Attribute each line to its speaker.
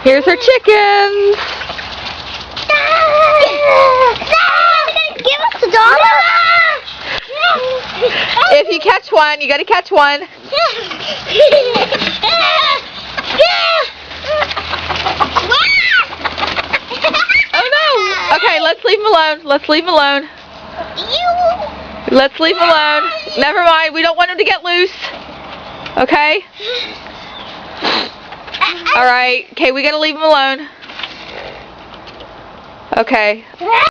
Speaker 1: Here's our chickens.
Speaker 2: Give us the dog.
Speaker 1: If you catch one, you gotta catch one. Oh no! Okay, let's leave him alone. Let's leave him alone. Let's leave him alone. Never mind, we don't want him to get loose. Okay? Alright, okay, we gotta leave him alone. Okay.